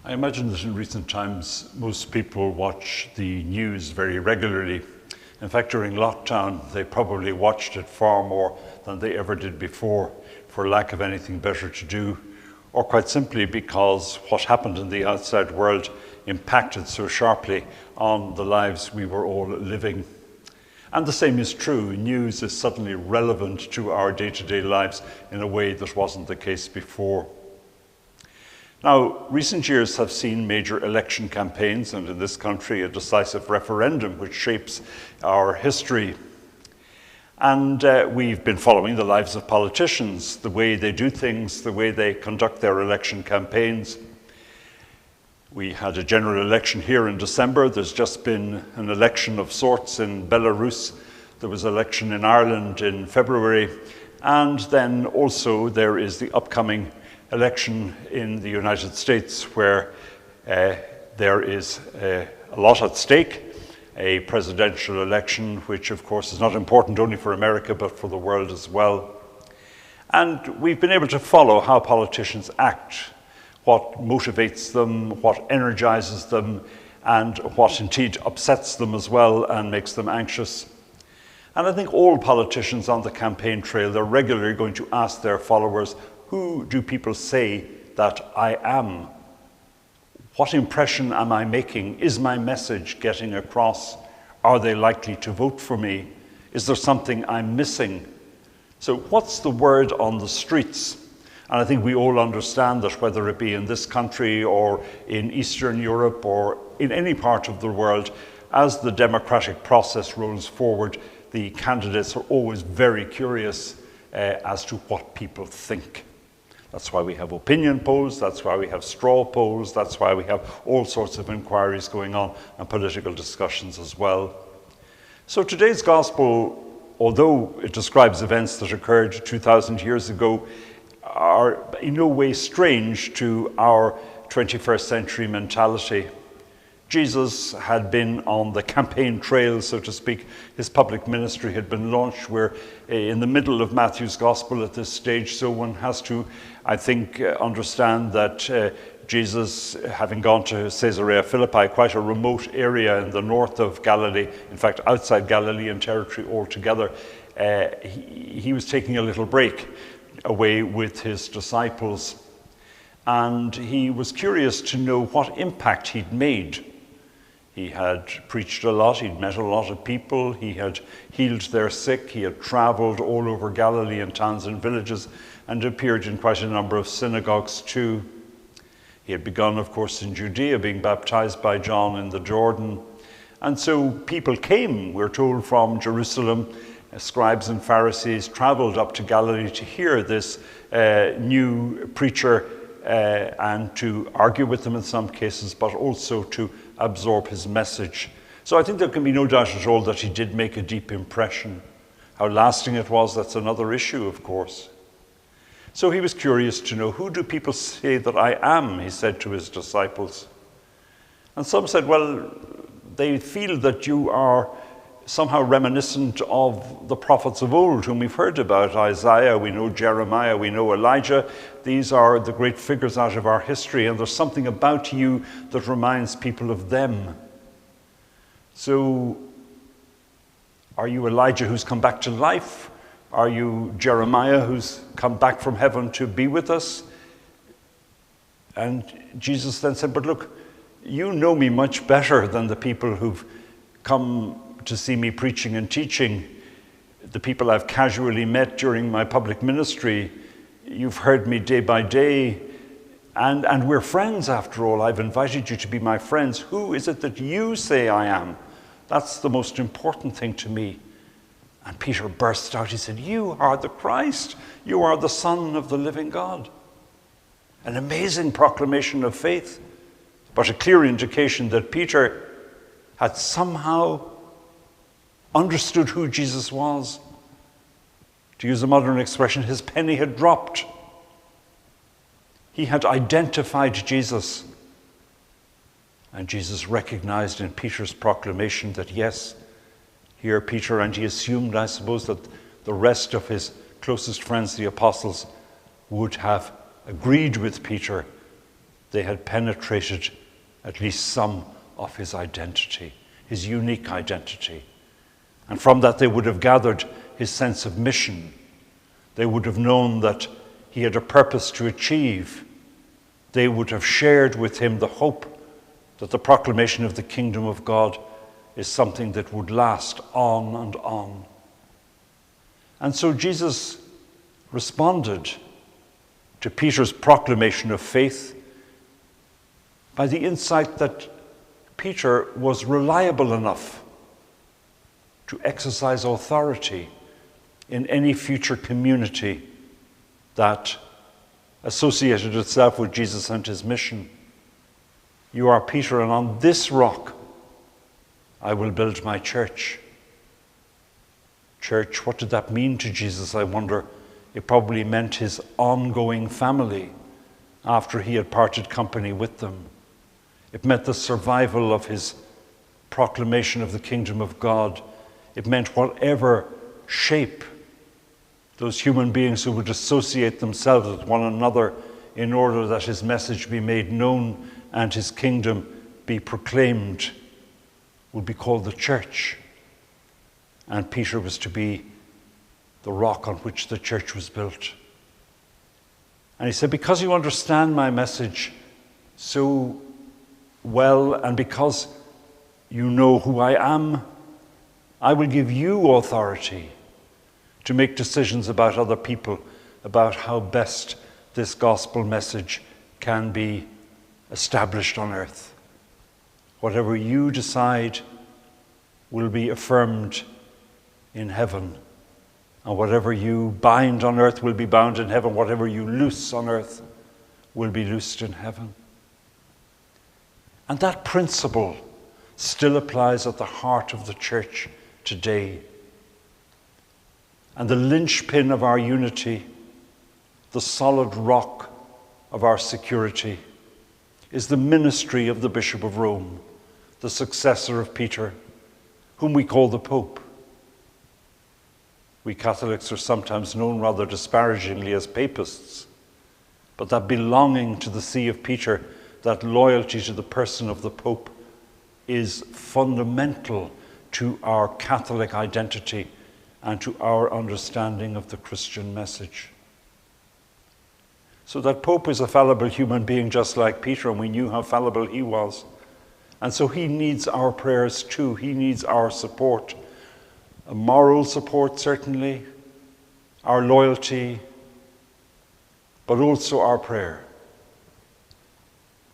I imagine that in recent times, most people watch the news very regularly. In fact, during lockdown, they probably watched it far more than they ever did before, for lack of anything better to do, or quite simply because what happened in the outside world impacted so sharply on the lives we were all living. And the same is true. News is suddenly relevant to our day-to-day lives in a way that wasn't the case before. Now, recent years have seen major election campaigns, and in this country, a decisive referendum which shapes our history. And we've been following the lives of politicians, the way they do things, the way they conduct their election campaigns. We had a general election here in December. There's just been an election of sorts in Belarus. There was an election in Ireland in February. And then also there is the upcoming election in the United States, where there is a lot at stake, a presidential election, which of course is not important only for America, but for the world as well. And we've been able to follow how politicians act, what motivates them, what energizes them, and what indeed upsets them as well and makes them anxious. And I think all politicians on the campaign trail, they're regularly going to ask their followers, who do people say that I am? What impression am I making? Is my message getting across? Are they likely to vote for me? Is there something I'm missing? So what's the word on the streets? And I think we all understand that whether it be in this country or in Eastern Europe or in any part of the world, as the democratic process rolls forward, the candidates are always very curious as to what people think. That's why we have opinion polls, that's why we have straw polls, that's why we have all sorts of inquiries going on and political discussions as well. So today's gospel, although it describes events that occurred 2,000 years ago, are in no way strange to our 21st century mentality. Jesus had been on the campaign trail, so to speak. His public ministry had been launched. We're in the middle of Matthew's gospel at this stage, so one has to, I think, understand that Jesus, having gone to Caesarea Philippi, quite a remote area in the north of Galilee, in fact outside Galilean territory altogether, he was taking a little break away with his disciples. And he was curious to know what impact he'd made. He had preached a lot, he'd met a lot of people, he had healed their sick, he had traveled all over Galilee and towns and villages and appeared in quite a number of synagogues too. He had begun, of course, in Judea, being baptized by John in the Jordan. And so people came, we're told, from Jerusalem. Scribes and Pharisees traveled up to Galilee to hear this new preacher and to argue with him in some cases, but also to absorb his message. So I think there can be no doubt at all that he did make a deep impression. How lasting it was, that's another issue, of course. So he was curious to know, who do people say that I am, he said to his disciples. And some said, well, they feel that you are somehow reminiscent of the prophets of old whom we've heard about. Isaiah, we know Jeremiah, we know Elijah. These are the great figures out of our history, and there's something about you that reminds people of them. So, are you Elijah who's come back to life? Are you Jeremiah who's come back from heaven to be with us? And Jesus then said, but look, you know me much better than the people who've come to see me preaching and teaching, the people I've casually met during my public ministry. You've heard me day by day, and we're friends after all. I've invited you to be my friends. Who is it that you say I am? That's the most important thing to me. And Peter burst out. He said, you are the Christ. You are the Son of the living God. An amazing proclamation of faith, but a clear indication that Peter had somehow understood who Jesus was. To use a modern expression, his penny had dropped. He had identified Jesus. And Jesus recognized in Peter's proclamation that yes, here Peter, and he assumed, I suppose, that the rest of his closest friends, the apostles, would have agreed with Peter they had penetrated at least some of his identity, his unique identity. And from that they would have gathered his sense of mission. They would have known that he had a purpose to achieve. They would have shared with him the hope that the proclamation of the kingdom of God is something that would last on and on. And so Jesus responded to Peter's proclamation of faith by the insight that Peter was reliable enough to exercise authority in any future community that associated itself with Jesus and his mission. You are Peter, and on this rock I will build my church. Church, what did that mean to Jesus, I wonder? It probably meant his ongoing family after he had parted company with them. It meant the survival of his proclamation of the kingdom of God. It meant whatever shape those human beings who would associate themselves with one another in order that his message be made known and his kingdom be proclaimed would be called the church. And Peter was to be the rock on which the church was built. And he said, because you understand my message so well, and because you know who I am, I will give you authority to make decisions about other people, about how best this gospel message can be established on earth. Whatever you decide will be affirmed in heaven, and whatever you bind on earth will be bound in heaven. Whatever you loose on earth will be loosed in heaven. And that principle still applies at the heart of the church today. And the linchpin of our unity, the solid rock of our security, is the ministry of the Bishop of Rome, the successor of Peter, whom we call the Pope. We Catholics are sometimes known rather disparagingly as papists, but that belonging to the See of Peter, that loyalty to the person of the Pope, is fundamental to our Catholic identity and to our understanding of the Christian message. So that Pope is a fallible human being just like Peter, and we knew how fallible he was. And so he needs our prayers too. He needs our support. A moral support, certainly, our loyalty, but also our prayer.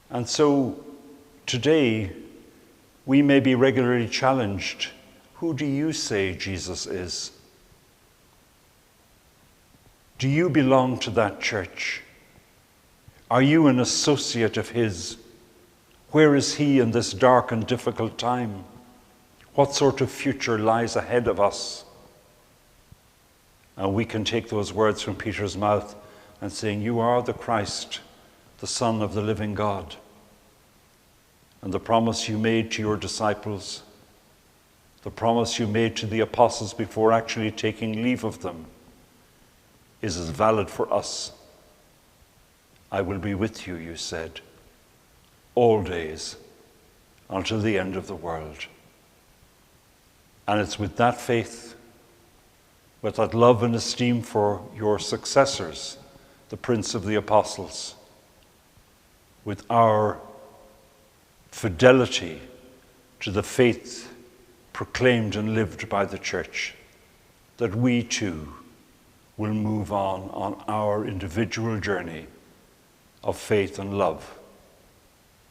And so today, we may be regularly challenged. Who do you say Jesus is? Do you belong to that church? Are you an associate of his? Where is he in this dark and difficult time? What sort of future lies ahead of us? And we can take those words from Peter's mouth and saying, you are the Christ, the Son of the living God. And the promise you made to your disciples, the promise you made to the apostles before actually taking leave of them, is as valid for us. I will be with you, you said, all days until the end of the world. And it's with that faith, with that love and esteem for your successors, the Prince of the Apostles, with our fidelity to the faith proclaimed and lived by the church, that we too will move on our individual journey of faith and love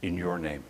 in your name.